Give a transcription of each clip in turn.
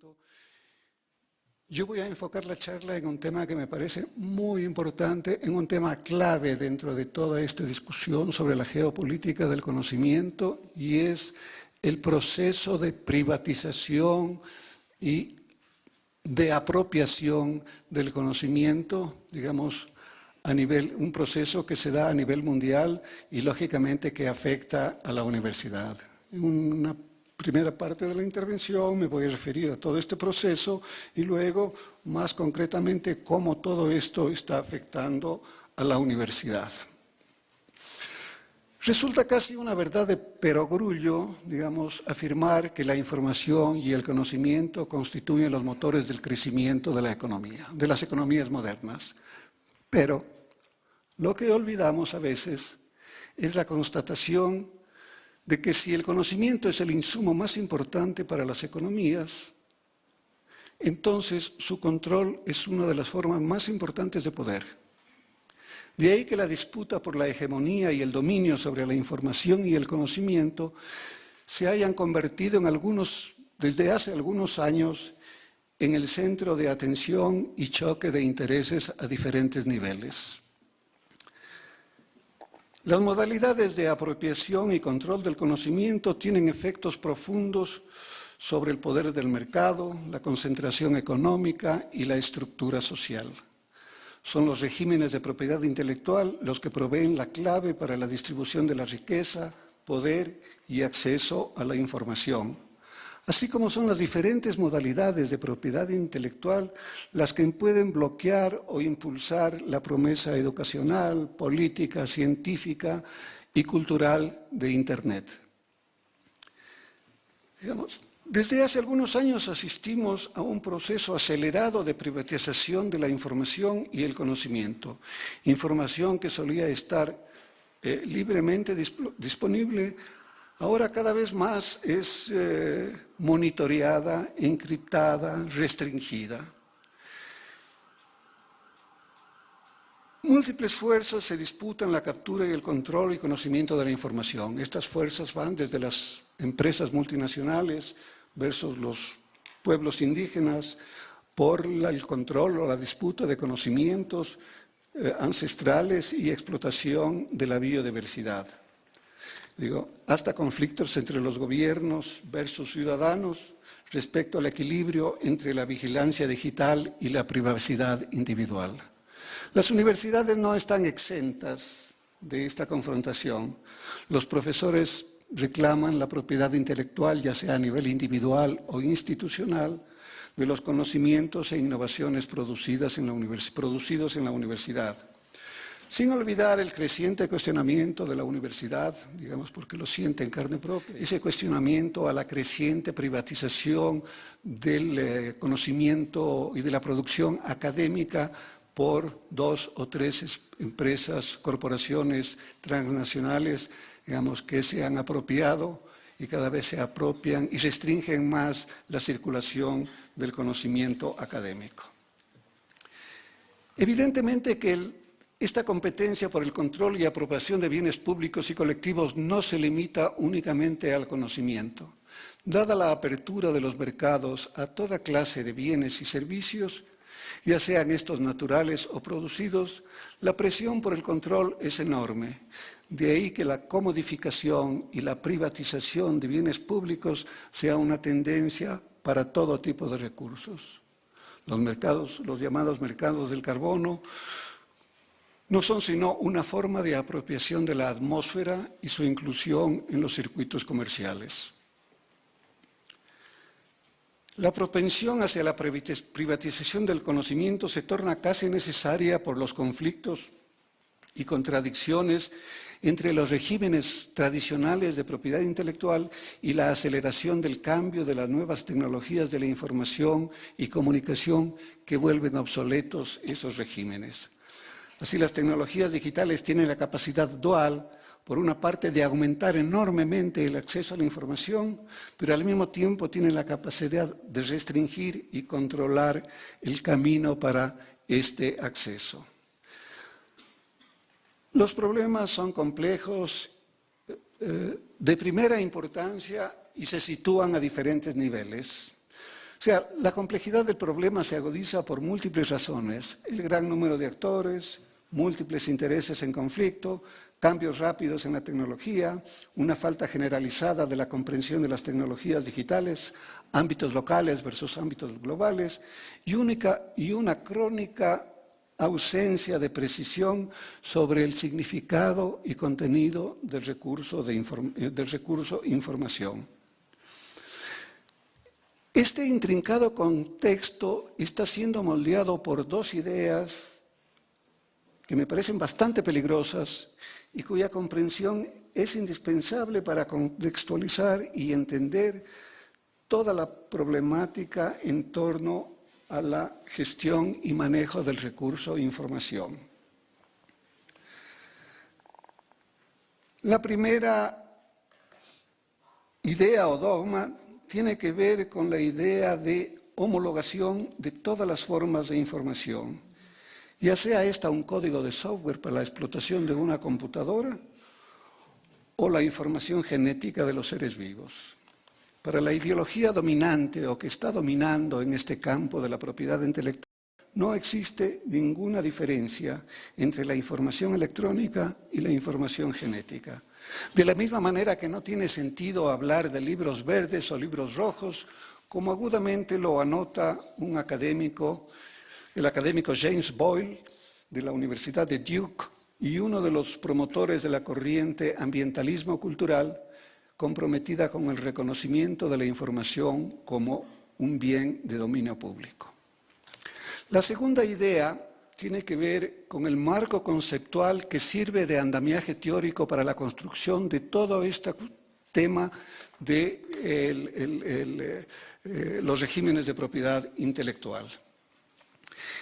conocimiento. Yo voy a enfocar la charla en un tema que me parece muy importante, en un tema clave dentro de toda esta discusión sobre la geopolítica del conocimiento, y es el proceso de privatización y de apropiación del conocimiento, digamos, un proceso que se da a nivel mundial y lógicamente que afecta a la universidad. En una primera parte de la intervención me voy a referir a todo este proceso y luego, más concretamente, cómo todo esto está afectando a la universidad. Resulta casi una verdad de perogrullo, digamos, afirmar que la información y el conocimiento constituyen los motores del crecimiento de la economía, de las economías modernas. Pero lo que olvidamos a veces es la constatación de que si el conocimiento es el insumo más importante para las economías, entonces su control es una de las formas más importantes de poder. De ahí que la disputa por la hegemonía y el dominio sobre la información y el conocimiento se hayan convertido desde hace algunos años en el centro de atención y choque de intereses a diferentes niveles. Las modalidades de apropiación y control del conocimiento tienen efectos profundos sobre el poder del mercado, la concentración económica y la estructura social. Son los regímenes de propiedad intelectual los que proveen la clave para la distribución de la riqueza, poder y acceso a la información, así como son las diferentes modalidades de propiedad intelectual las que pueden bloquear o impulsar la promesa educacional, política, científica y cultural de Internet. Desde hace algunos años asistimos a un proceso acelerado de privatización de la información y el conocimiento. Información que solía estar libremente disponible, ahora cada vez más es monitoreada, encriptada, restringida. Múltiples fuerzas se disputan la captura y el control y conocimiento de la información. Estas fuerzas van desde las empresas multinacionales versus los pueblos indígenas por el control o la disputa de conocimientos ancestrales y explotación de la biodiversidad. Hasta conflictos entre los gobiernos versus ciudadanos respecto al equilibrio entre la vigilancia digital y la privacidad individual. Las universidades no están exentas de esta confrontación. Los profesores reclaman la propiedad intelectual, ya sea a nivel individual o institucional, de los conocimientos e innovaciones producidos en la universidad. Sin olvidar el creciente cuestionamiento de la universidad, digamos porque lo siente en carne propia, ese cuestionamiento a la creciente privatización del conocimiento y de la producción académica por 2 o 3 empresas, corporaciones transnacionales, digamos, que se han apropiado y cada vez se apropian y restringen más la circulación del conocimiento académico. Evidentemente que esta competencia por el control y apropiación de bienes públicos y colectivos no se limita únicamente al conocimiento. Dada la apertura de los mercados a toda clase de bienes y servicios, ya sean estos naturales o producidos, la presión por el control es enorme. De ahí que la comodificación y la privatización de bienes públicos sea una tendencia para todo tipo de recursos. Los llamados mercados del carbono, no son sino una forma de apropiación de la atmósfera y su inclusión en los circuitos comerciales. La propensión hacia la privatización del conocimiento se torna casi necesaria por los conflictos y contradicciones entre los regímenes tradicionales de propiedad intelectual y la aceleración del cambio de las nuevas tecnologías de la información y comunicación que vuelven obsoletos esos regímenes. Así, las tecnologías digitales tienen la capacidad dual, por una parte, de aumentar enormemente el acceso a la información, pero al mismo tiempo tienen la capacidad de restringir y controlar el camino para este acceso. Los problemas son complejos, de primera importancia y se sitúan a diferentes niveles. O sea, la complejidad del problema se agudiza por múltiples razones. El gran número de actores, múltiples intereses en conflicto, cambios rápidos en la tecnología, una falta generalizada de la comprensión de las tecnologías digitales, ámbitos locales versus ámbitos globales, y una crónica ausencia de precisión sobre el significado y contenido del recurso información. Este intrincado contexto está siendo moldeado por dos ideas que me parecen bastante peligrosas y cuya comprensión es indispensable para contextualizar y entender toda la problemática en torno a la gestión y manejo del recurso información. La primera idea o dogma tiene que ver con la idea de homologación de todas las formas de información, ya sea esta un código de software para la explotación de una computadora o la información genética de los seres vivos. Para la ideología dominante o que está dominando en este campo de la propiedad intelectual, no existe ninguna diferencia entre la información electrónica y la información genética. De la misma manera que no tiene sentido hablar de libros verdes o libros rojos, como agudamente lo anota un académico, el académico James Boyle, de la Universidad de Duke, y uno de los promotores de la corriente ambientalismo cultural, comprometida con el reconocimiento de la información como un bien de dominio público. La segunda idea tiene que ver con el marco conceptual que sirve de andamiaje teórico para la construcción de todo este tema de los regímenes de propiedad intelectual.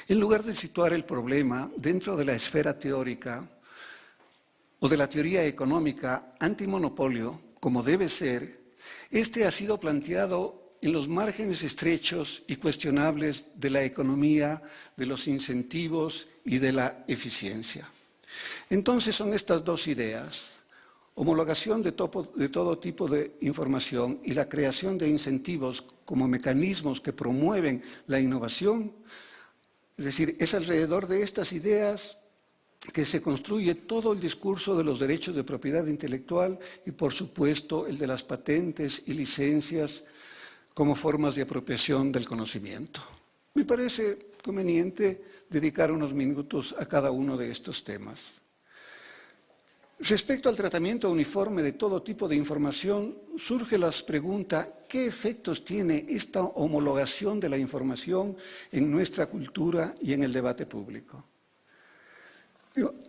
En lugar de situar el problema dentro de la esfera teórica o de la teoría económica antimonopolio, como debe ser, este ha sido planteado en los márgenes estrechos y cuestionables de la economía, de los incentivos y de la eficiencia. Entonces son estas dos ideas, homologación de todo tipo de información y la creación de incentivos como mecanismos que promueven la innovación. Es decir, es alrededor de estas ideas que se construye todo el discurso de los derechos de propiedad intelectual y, por supuesto, el de las patentes y licencias como formas de apropiación del conocimiento. Me parece conveniente dedicar unos minutos a cada uno de estos temas. Respecto al tratamiento uniforme de todo tipo de información, surge la pregunta: ¿qué efectos tiene esta homologación de la información en nuestra cultura y en el debate público?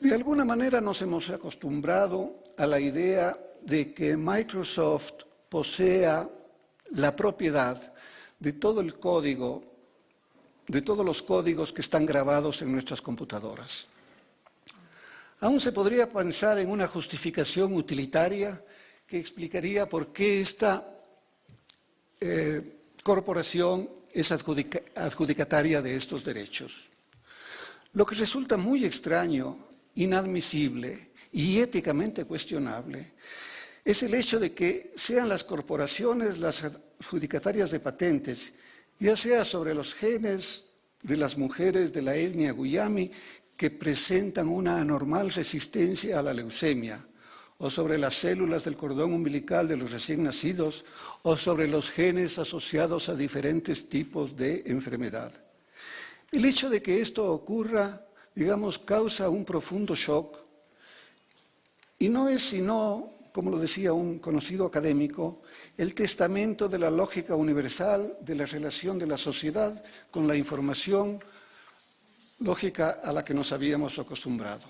De alguna manera nos hemos acostumbrado a la idea de que Microsoft posea la propiedad de todo el código, de todos los códigos que están grabados en nuestras computadoras. Aún se podría pensar en una justificación utilitaria que explicaría por qué esta corporación es adjudicataria de estos derechos. Lo que resulta muy extraño, inadmisible y éticamente cuestionable es el hecho de que sean las corporaciones las adjudicatarias de patentes, ya sea sobre los genes de las mujeres de la etnia Guyami que presentan una anormal resistencia a la leucemia, o sobre las células del cordón umbilical de los recién nacidos, o sobre los genes asociados a diferentes tipos de enfermedad. El hecho de que esto ocurra, digamos, causa un profundo shock, y no es sino, como lo decía un conocido académico, el testamento de la lógica universal de la relación de la sociedad con la información, lógica a la que nos habíamos acostumbrado.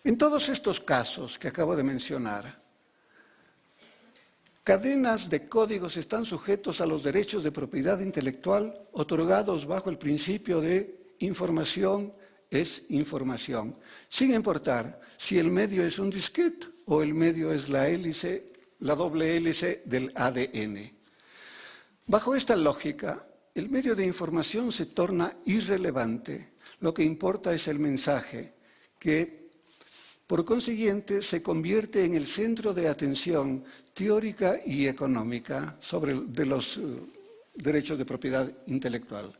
En todos estos casos que acabo de mencionar, cadenas de códigos están sujetos a los derechos de propiedad intelectual otorgados bajo el principio de información es información, sin importar si el medio es un disquete o el medio es la hélice, la doble hélice del ADN. Bajo esta lógica, el medio de información se torna irrelevante. Lo que importa es el mensaje, que por consiguiente se convierte en el centro de atención teórica y económica de los derechos de propiedad intelectual.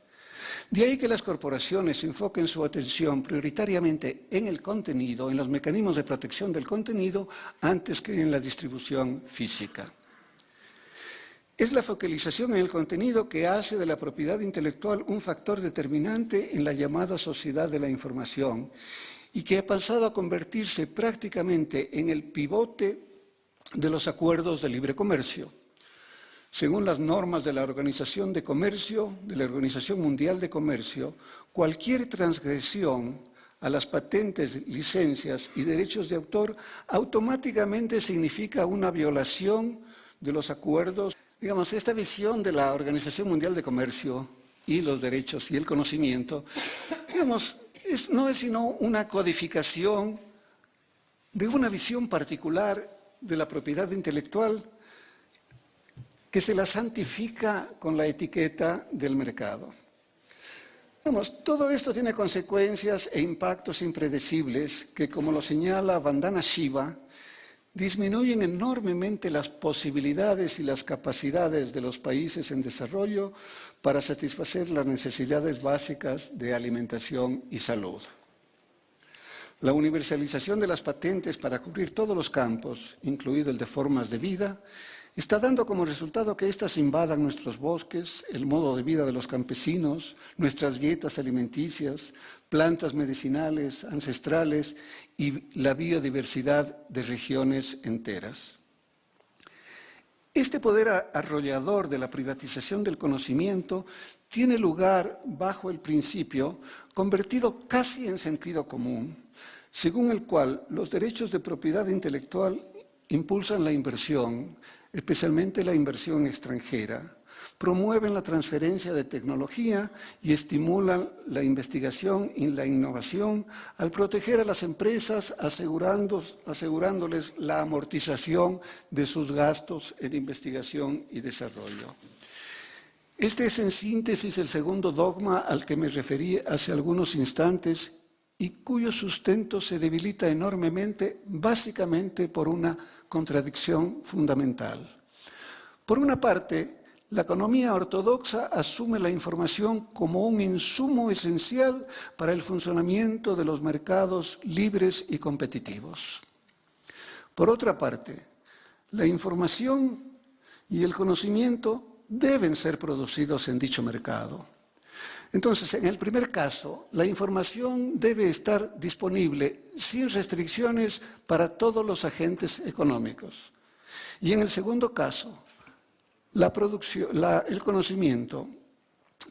De ahí que las corporaciones enfoquen su atención prioritariamente en el contenido, en los mecanismos de protección del contenido, antes que en la distribución física. Es la focalización en el contenido que hace de la propiedad intelectual un factor determinante en la llamada sociedad de la información y que ha pasado a convertirse prácticamente en el pivote de los acuerdos de libre comercio. Según las normas de la Organización de Comercio, de la Organización Mundial de Comercio, cualquier transgresión a las patentes, licencias y derechos de autor automáticamente significa una violación de los acuerdos. Digamos, esta visión de la Organización Mundial de Comercio y los derechos y el conocimiento, digamos, no es sino una codificación de una visión particular de la propiedad intelectual que se la santifica con la etiqueta del mercado. Digamos, todo esto tiene consecuencias e impactos impredecibles que, como lo señala Vandana Shiva, disminuyen enormemente las posibilidades y las capacidades de los países en desarrollo para satisfacer las necesidades básicas de alimentación y salud. La universalización de las patentes para cubrir todos los campos, incluido el de formas de vida, está dando como resultado que éstas invadan nuestros bosques, el modo de vida de los campesinos, nuestras dietas alimenticias, plantas medicinales, ancestrales y la biodiversidad de regiones enteras. Este poder arrollador de la privatización del conocimiento tiene lugar bajo el principio, convertido casi en sentido común, según el cual los derechos de propiedad intelectual impulsan la inversión, especialmente la inversión extranjera, promueven la transferencia de tecnología y estimulan la investigación y la innovación al proteger a las empresas asegurándoles la amortización de sus gastos en investigación y desarrollo. Este es en síntesis el segundo dogma al que me referí hace algunos instantes y cuyo sustento se debilita enormemente, básicamente por una contradicción fundamental. Por una parte, la economía ortodoxa asume la información como un insumo esencial para el funcionamiento de los mercados libres y competitivos. Por otra parte, la información y el conocimiento deben ser producidos en dicho mercado. Entonces, en el primer caso, la información debe estar disponible sin restricciones para todos los agentes económicos. Y en el segundo caso, el conocimiento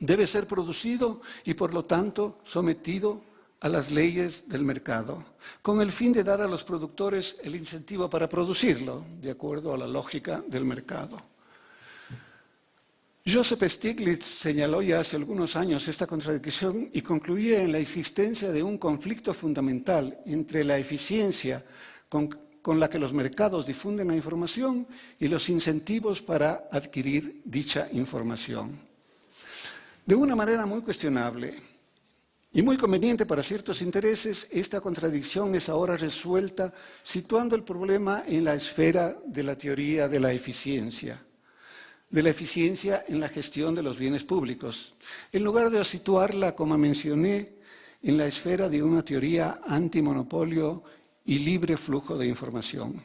debe ser producido y, por lo tanto, sometido a las leyes del mercado, con el fin de dar a los productores el incentivo para producirlo, de acuerdo a la lógica del mercado. Joseph Stiglitz señaló ya hace algunos años esta contradicción y concluía en la existencia de un conflicto fundamental entre la eficiencia con la que los mercados difunden la información y los incentivos para adquirir dicha información. De una manera muy cuestionable y muy conveniente para ciertos intereses, esta contradicción es ahora resuelta situando el problema en la esfera de la teoría de la eficiencia en la gestión de los bienes públicos, en lugar de situarla, como mencioné, en la esfera de una teoría antimonopolio y libre flujo de información.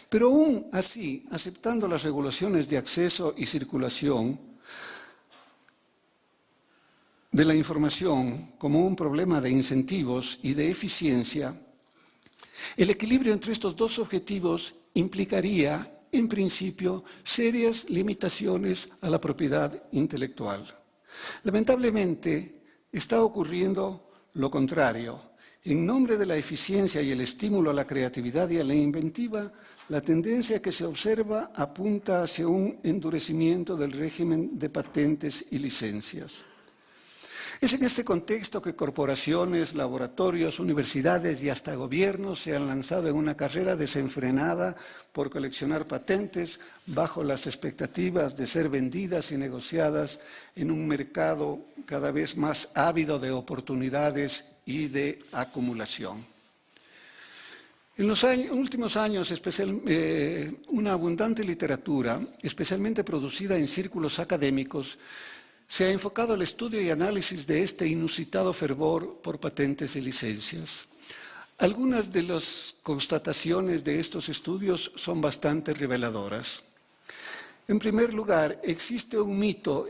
Pero aún así, aceptando las regulaciones de acceso y circulación de la información como un problema de incentivos y de eficiencia, el equilibrio entre estos dos objetivos implicaría, en principio, serias limitaciones a la propiedad intelectual. Lamentablemente, está ocurriendo lo contrario. En nombre de la eficiencia y el estímulo a la creatividad y a la inventiva, la tendencia que se observa apunta hacia un endurecimiento del régimen de patentes y licencias. Es en este contexto que corporaciones, laboratorios, universidades y hasta gobiernos se han lanzado en una carrera desenfrenada por coleccionar patentes bajo las expectativas de ser vendidas y negociadas en un mercado cada vez más ávido de oportunidades y de acumulación. En los últimos años, una abundante literatura, especialmente producida en círculos académicos, se ha enfocado al estudio y análisis de este inusitado fervor por patentes y licencias. Algunas de las constataciones de estos estudios son bastante reveladoras. En primer lugar, existe un mito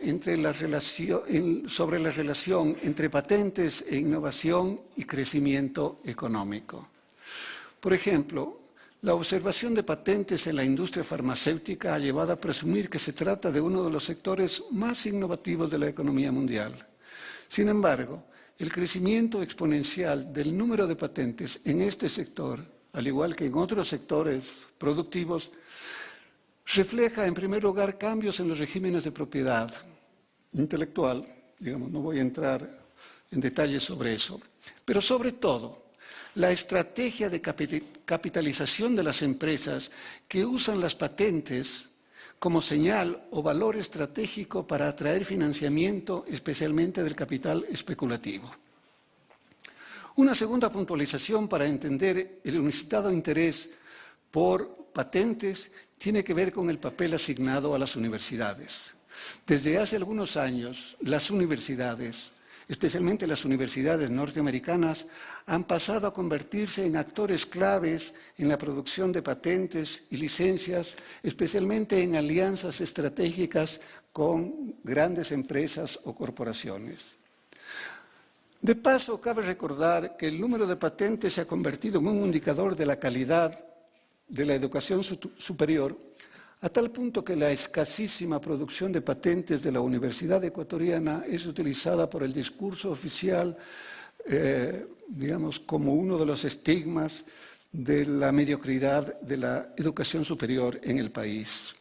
sobre la relación entre patentes e innovación y crecimiento económico. Por ejemplo, la observación de patentes en la industria farmacéutica ha llevado a presumir que se trata de uno de los sectores más innovativos de la economía mundial. Sin embargo, el crecimiento exponencial del número de patentes en este sector, al igual que en otros sectores productivos, refleja en primer lugar cambios en los regímenes de propiedad intelectual, no voy a entrar en detalles sobre eso, pero sobre todo la estrategia de capitalización de las empresas que usan las patentes como señal o valor estratégico para atraer financiamiento, especialmente del capital especulativo. Una segunda puntualización para entender el inusitado interés por patentes tiene que ver con el papel asignado a las universidades. Desde hace algunos años, las universidades, especialmente las universidades norteamericanas, han pasado a convertirse en actores claves en la producción de patentes y licencias, especialmente en alianzas estratégicas con grandes empresas o corporaciones. De paso, cabe recordar que el número de patentes se ha convertido en un indicador de la calidad de la educación superior, a tal punto que la escasísima producción de patentes de la Universidad Ecuatoriana es utilizada por el discurso oficial, como uno de los estigmas de la mediocridad de la educación superior en el país.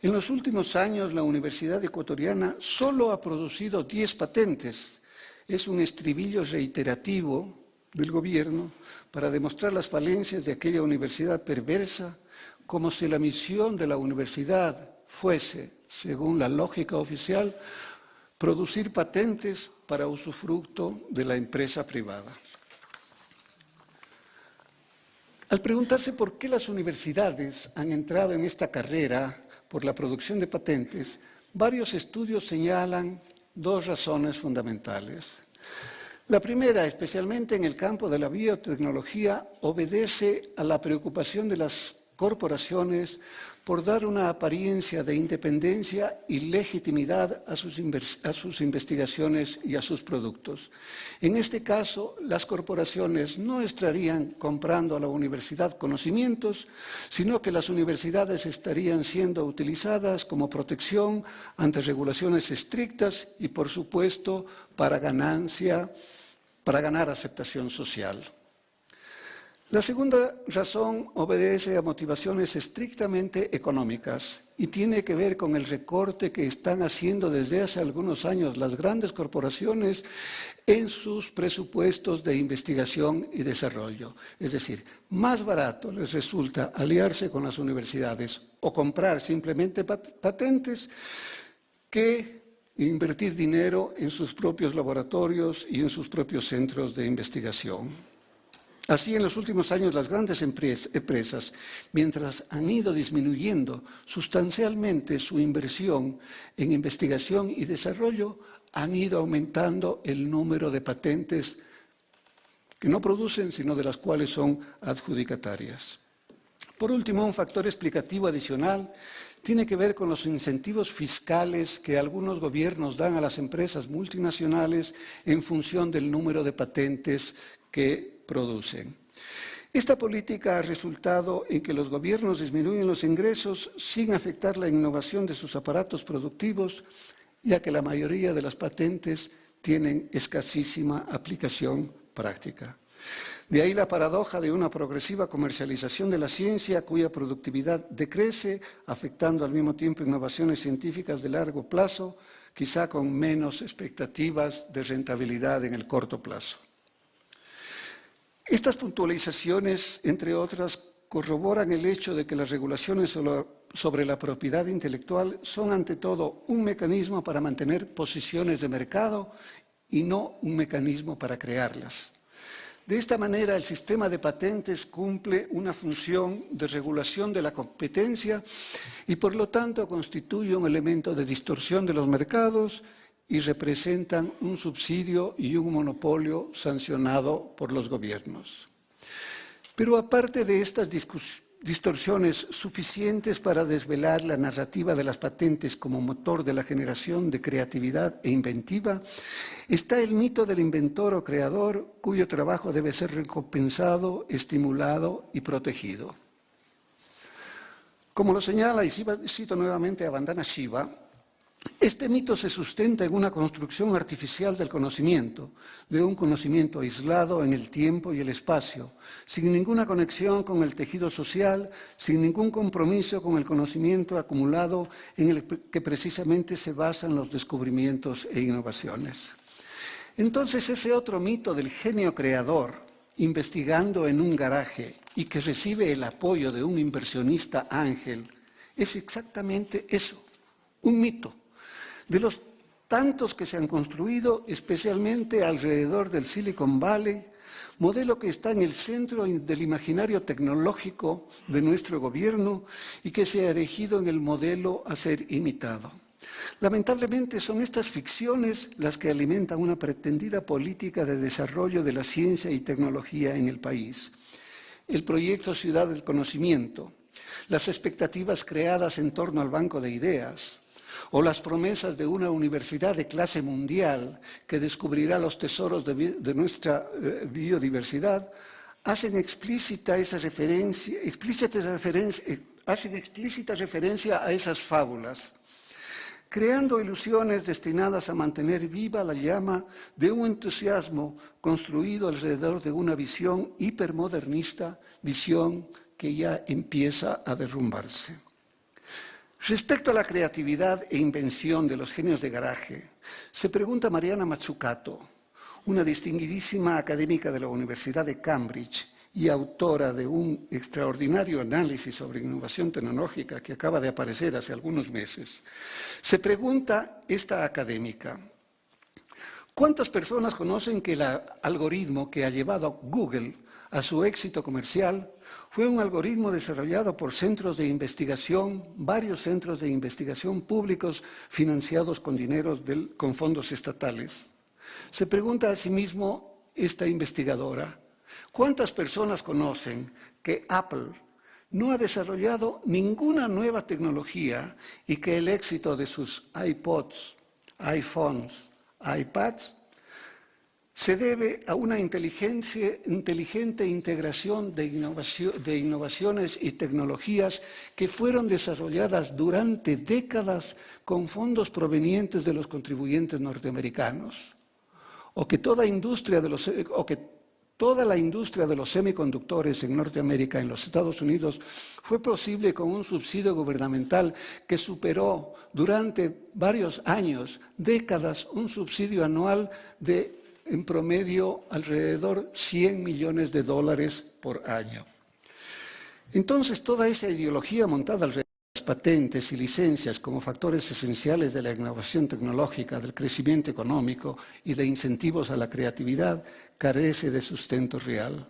En los últimos años, la Universidad Ecuatoriana solo ha producido 10 patentes. Es un estribillo reiterativo del gobierno para demostrar las falencias de aquella universidad perversa, como si la misión de la universidad fuese, según la lógica oficial, producir patentes para usufructo de la empresa privada. Al preguntarse por qué las universidades han entrado en esta carrera por la producción de patentes, varios estudios señalan dos razones fundamentales. La primera, especialmente en el campo de la biotecnología, obedece a la preocupación de las corporaciones por dar una apariencia de independencia y legitimidad a sus investigaciones y a sus productos. En este caso, las corporaciones no estarían comprando a la universidad conocimientos, sino que las universidades estarían siendo utilizadas como protección ante regulaciones estrictas y, por supuesto, para ganar aceptación social. La segunda razón obedece a motivaciones estrictamente económicas y tiene que ver con el recorte que están haciendo desde hace algunos años las grandes corporaciones en sus presupuestos de investigación y desarrollo. Es decir, más barato les resulta aliarse con las universidades o comprar simplemente patentes que invertir dinero en sus propios laboratorios y en sus propios centros de investigación. Así, en los últimos años, las grandes empresas, mientras han ido disminuyendo sustancialmente su inversión en investigación y desarrollo, han ido aumentando el número de patentes que no producen, sino de las cuales son adjudicatarias. Por último, un factor explicativo adicional tiene que ver con los incentivos fiscales que algunos gobiernos dan a las empresas multinacionales en función del número de patentes que producen. Esta política ha resultado en que los gobiernos disminuyen los ingresos sin afectar la innovación de sus aparatos productivos, ya que la mayoría de las patentes tienen escasísima aplicación práctica. De ahí la paradoja de una progresiva comercialización de la ciencia cuya productividad decrece, afectando al mismo tiempo innovaciones científicas de largo plazo, quizá con menos expectativas de rentabilidad en el corto plazo. Estas puntualizaciones, entre otras, corroboran el hecho de que las regulaciones sobre la propiedad intelectual son ante todo un mecanismo para mantener posiciones de mercado y no un mecanismo para crearlas. De esta manera, el sistema de patentes cumple una función de regulación de la competencia y, por lo tanto, constituye un elemento de distorsión de los mercados y representan un subsidio y un monopolio sancionado por los gobiernos. Pero aparte de estas distorsiones suficientes para desvelar la narrativa de las patentes como motor de la generación de creatividad e inventiva, está el mito del inventor o creador cuyo trabajo debe ser recompensado, estimulado y protegido. Como lo señala, y cito nuevamente a Vandana Shiva, este mito se sustenta en una construcción artificial del conocimiento, de un conocimiento aislado en el tiempo y el espacio, sin ninguna conexión con el tejido social, sin ningún compromiso con el conocimiento acumulado en el que precisamente se basan los descubrimientos e innovaciones. Entonces, ese otro mito del genio creador, investigando en un garaje y que recibe el apoyo de un inversionista ángel, es exactamente eso, un mito. De los tantos que se han construido, especialmente alrededor del Silicon Valley, modelo que está en el centro del imaginario tecnológico de nuestro gobierno y que se ha erigido en el modelo a ser imitado. Lamentablemente son estas ficciones las que alimentan una pretendida política de desarrollo de la ciencia y tecnología en el país. El proyecto Ciudad del Conocimiento, las expectativas creadas en torno al banco de ideas, o las promesas de una universidad de clase mundial que descubrirá los tesoros de nuestra biodiversidad, hacen explícita referencia a esas fábulas, creando ilusiones destinadas a mantener viva la llama de un entusiasmo construido alrededor de una visión hipermodernista, visión que ya empieza a derrumbarse. Respecto a la creatividad e invención de los genios de garaje, se pregunta Mariana Mazzucato, una distinguidísima académica de la Universidad de Cambridge y autora de un extraordinario análisis sobre innovación tecnológica que acaba de aparecer hace algunos meses. Se pregunta esta académica, ¿cuántas personas conocen que el algoritmo que ha llevado a Google a su éxito comercial fue un algoritmo desarrollado por centros de investigación, varios centros de investigación públicos financiados con con fondos estatales? Se pregunta asimismo esta investigadora, ¿cuántas personas conocen que Apple no ha desarrollado ninguna nueva tecnología y que el éxito de sus iPods, iPhones, iPads se debe a una inteligente integración de innovaciones y tecnologías que fueron desarrolladas durante décadas con fondos provenientes de los contribuyentes norteamericanos? O que toda la industria de los semiconductores en Norteamérica, en los Estados Unidos, fue posible con un subsidio gubernamental que superó durante varios años, décadas, un subsidio anual de en promedio alrededor $100 millones por año. Entonces, toda esa ideología montada alrededor de las patentes y licencias como factores esenciales de la innovación tecnológica, del crecimiento económico y de incentivos a la creatividad, carece de sustento real.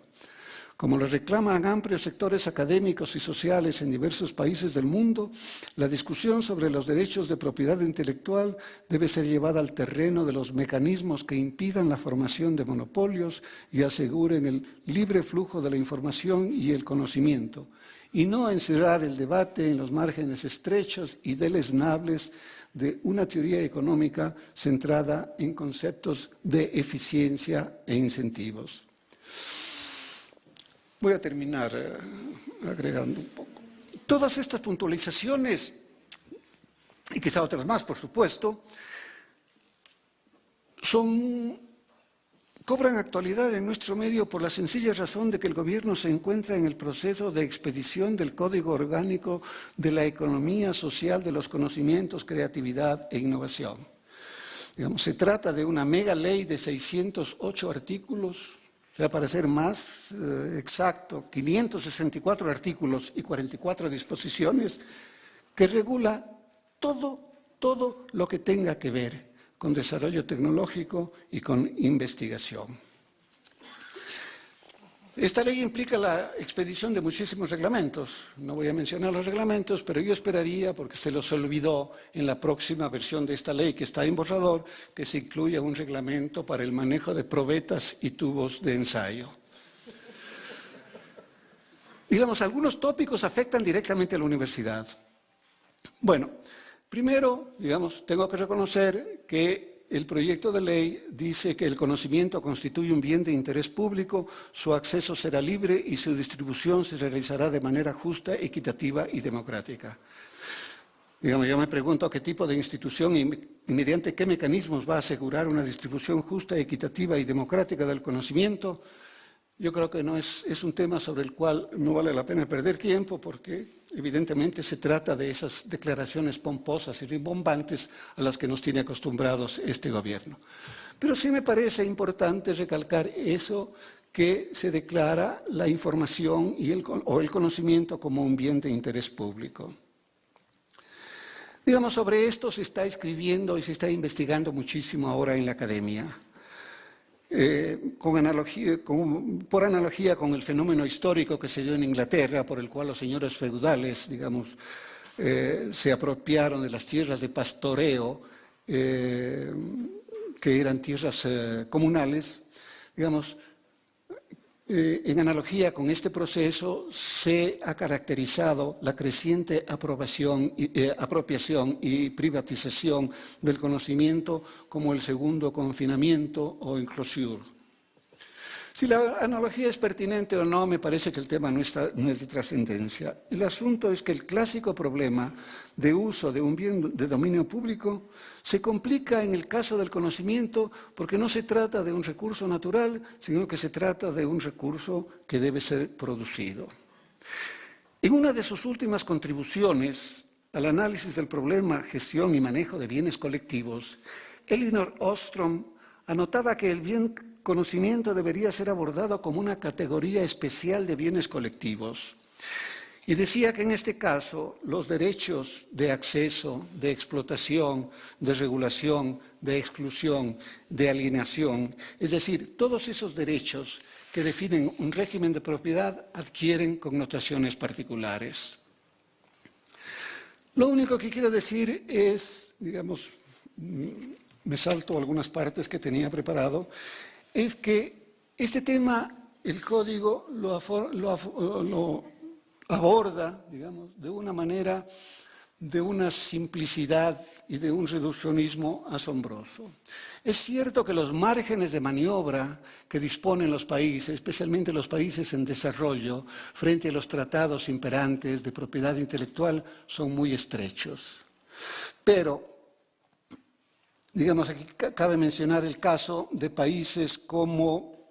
Como lo reclaman amplios sectores académicos y sociales en diversos países del mundo, la discusión sobre los derechos de propiedad intelectual debe ser llevada al terreno de los mecanismos que impidan la formación de monopolios y aseguren el libre flujo de la información y el conocimiento, y no encerrar el debate en los márgenes estrechos y deleznables de una teoría económica centrada en conceptos de eficiencia e incentivos. Voy a terminar agregando un poco. Todas estas puntualizaciones, y quizá otras más, por supuesto, cobran actualidad en nuestro medio por la sencilla razón de que el gobierno se encuentra en el proceso de expedición del Código Orgánico de la Economía Social de los Conocimientos, Creatividad e Innovación. Se trata de una mega ley de 608 artículos, para ser más exacto, 564 artículos y 44 disposiciones, que regula todo lo que tenga que ver con desarrollo tecnológico y con investigación. Esta ley implica la expedición de muchísimos reglamentos. No voy a mencionar los reglamentos, pero yo esperaría, porque se los olvidó en la próxima versión de esta ley que está en borrador, que se incluya un reglamento para el manejo de probetas y tubos de ensayo. Digamos, algunos tópicos afectan directamente a la universidad. Bueno, primero, digamos, tengo que reconocer que el proyecto de ley dice que el conocimiento constituye un bien de interés público, su acceso será libre y su distribución se realizará de manera justa, equitativa y democrática. Digamos, yo me pregunto qué tipo de institución y mediante qué mecanismos va a asegurar una distribución justa, equitativa y democrática del conocimiento. Yo creo que no es un tema sobre el cual no vale la pena perder tiempo porque evidentemente se trata de esas declaraciones pomposas y rimbombantes a las que nos tiene acostumbrados este gobierno. Pero sí me parece importante recalcar eso que se declara la información o el conocimiento como un bien de interés público. Digamos, sobre esto se está escribiendo y se está investigando muchísimo ahora en la academia. Por analogía con el fenómeno histórico que se dio en Inglaterra, por el cual los señores feudales, digamos, se apropiaron de las tierras de pastoreo, que eran tierras comunales, digamos, en analogía con este proceso se ha caracterizado la creciente apropiación y privatización del conocimiento como el segundo confinamiento o enclosure. Si la analogía es pertinente o no, me parece que el tema no es de trascendencia. El asunto es que el clásico problema de uso de un bien de dominio público se complica en el caso del conocimiento porque no se trata de un recurso natural, sino que se trata de un recurso que debe ser producido. En una de sus últimas contribuciones al análisis del problema gestión y manejo de bienes colectivos, Elinor Ostrom anotaba que el bien conocimiento debería ser abordado como una categoría especial de bienes colectivos. Y decía que en este caso los derechos de acceso, de explotación, de regulación, de exclusión, de alienación, es decir, todos esos derechos que definen un régimen de propiedad adquieren connotaciones particulares. Lo único que quiero decir es, digamos, me salto algunas partes que tenía preparado, es que este tema, el código lo aborda, digamos, de una manera, de una simplicidad y de un reduccionismo asombroso. Es cierto que los márgenes de maniobra que disponen los países, especialmente los países en desarrollo, frente a los tratados imperantes de propiedad intelectual, son muy estrechos. Pero digamos, aquí cabe mencionar el caso de países como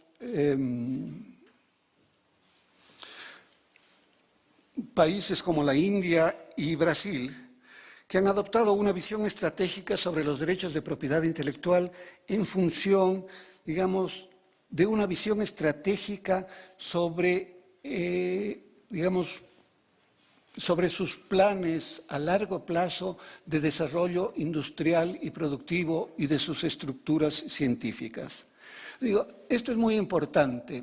la India y Brasil, que han adoptado una visión estratégica sobre los derechos de propiedad intelectual en función, digamos, de una visión estratégica sobre, sobre sus planes a largo plazo de desarrollo industrial y productivo y de sus estructuras científicas. Digo, esto es muy importante,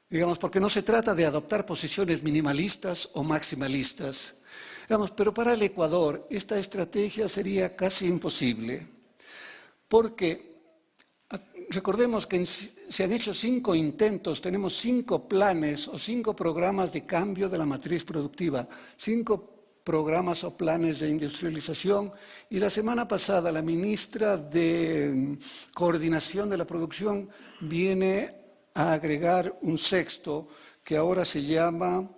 digamos, porque no se trata de adoptar posiciones minimalistas o maximalistas, digamos, pero para el Ecuador esta estrategia sería casi imposible, porque recordemos que se han hecho 5 intentos, tenemos 5 planes o 5 programas de cambio de la matriz productiva, 5 programas o planes de industrialización, y la semana pasada la ministra de Coordinación de la Producción viene a agregar un 6º que ahora se llama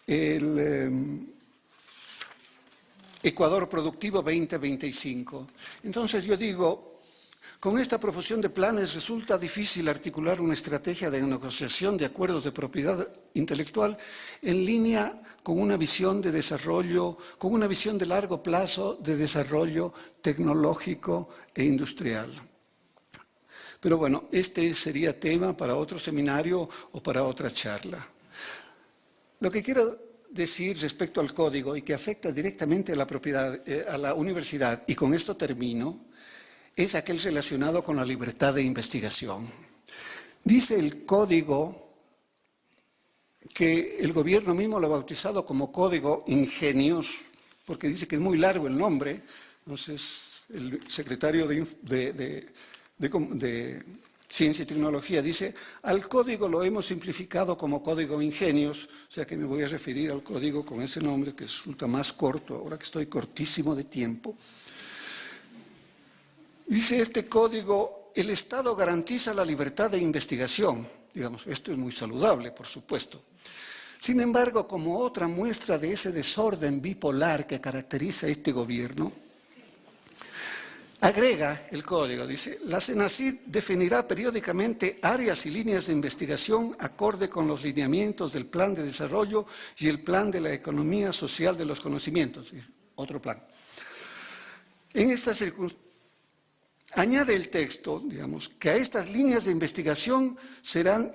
el Ecuador Productivo 2025. Entonces yo digo, con esta profusión de planes resulta difícil articular una estrategia de negociación de acuerdos de propiedad intelectual en línea con una visión de desarrollo, con una visión de largo plazo de desarrollo tecnológico e industrial. Pero bueno, este sería tema para otro seminario o para otra charla. Lo que quiero decir respecto al código y que afecta directamente a la propiedad, a la universidad, y con esto termino, es aquel relacionado con la libertad de investigación. Dice el código que el gobierno mismo lo ha bautizado como Código Ingenios, porque dice que es muy largo el nombre. Entonces, el secretario de Ciencia y Tecnología dice, al código lo hemos simplificado como Código Ingenios, o sea que me voy a referir al código con ese nombre que resulta más corto, ahora que estoy cortísimo de tiempo. Dice este código, el Estado garantiza la libertad de investigación. Digamos, esto es muy saludable, por supuesto. Sin embargo, como otra muestra de ese desorden bipolar que caracteriza a este gobierno, agrega el código, dice, la CENACID definirá periódicamente áreas y líneas de investigación acorde con los lineamientos del Plan de Desarrollo y el Plan de la Economía Social de los Conocimientos, otro plan. En estas circunstancias, añade el texto, digamos, que a estas líneas de investigación serán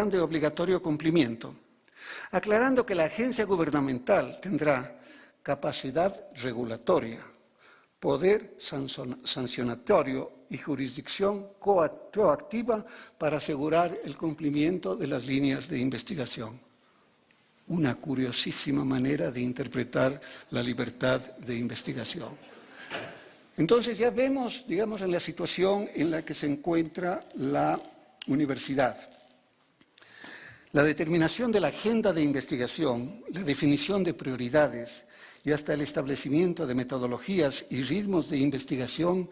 de obligatorio cumplimiento, aclarando que la agencia gubernamental tendrá capacidad regulatoria, poder sancionatorio y jurisdicción coactiva para asegurar el cumplimiento de las líneas de investigación. Una curiosísima manera de interpretar la libertad de investigación. Entonces ya vemos, digamos, en la situación en la que se encuentra la universidad. La determinación de la agenda de investigación, la definición de prioridades y hasta el establecimiento de metodologías y ritmos de investigación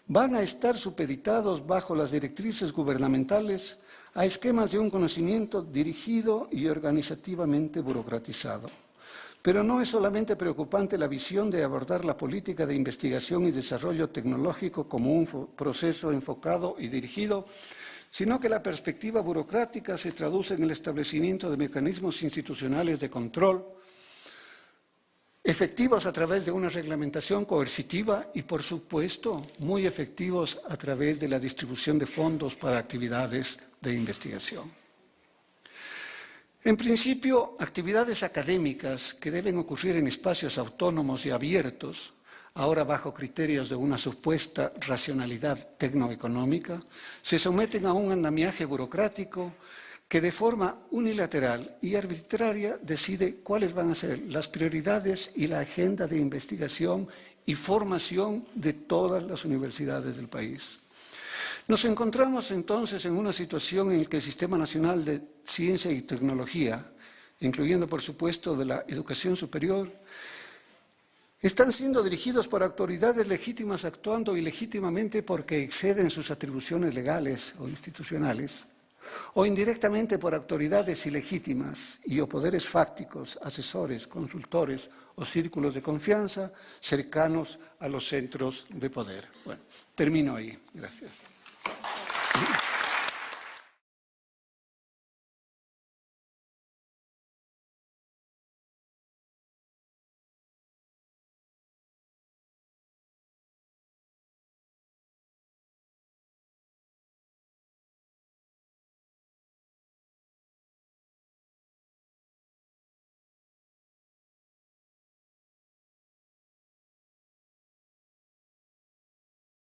van a estar supeditados bajo las directrices gubernamentales a esquemas de un conocimiento dirigido y organizativamente burocratizado. Pero no es solamente preocupante la visión de abordar la política de investigación y desarrollo tecnológico como un proceso enfocado y dirigido, sino que la perspectiva burocrática se traduce en el establecimiento de mecanismos institucionales de control, efectivos a través de una reglamentación coercitiva y, por supuesto, muy efectivos a través de la distribución de fondos para actividades de investigación. En principio, actividades académicas que deben ocurrir en espacios autónomos y abiertos, ahora bajo criterios de una supuesta racionalidad tecnoeconómica, se someten a un andamiaje burocrático que de forma unilateral y arbitraria decide cuáles van a ser las prioridades y la agenda de investigación y formación de todas las universidades del país. Nos encontramos entonces en una situación en la que el Sistema Nacional de Ciencia y Tecnología, incluyendo por supuesto de la educación superior, están siendo dirigidos por autoridades legítimas actuando ilegítimamente porque exceden sus atribuciones legales o institucionales, o indirectamente por autoridades ilegítimas y o poderes fácticos, asesores, consultores o círculos de confianza cercanos a los centros de poder. Bueno, termino ahí. Gracias.